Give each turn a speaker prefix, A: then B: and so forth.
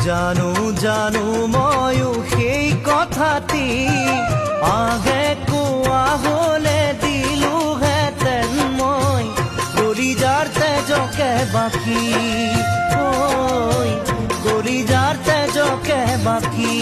A: জানো জানো ময়ো সেই কথাটি আগে কোৱা হলে দিলোহেঁতেন মই কলিজাৰ তেজকে বাকি ঐ কলিজাৰ তেজকে বাকি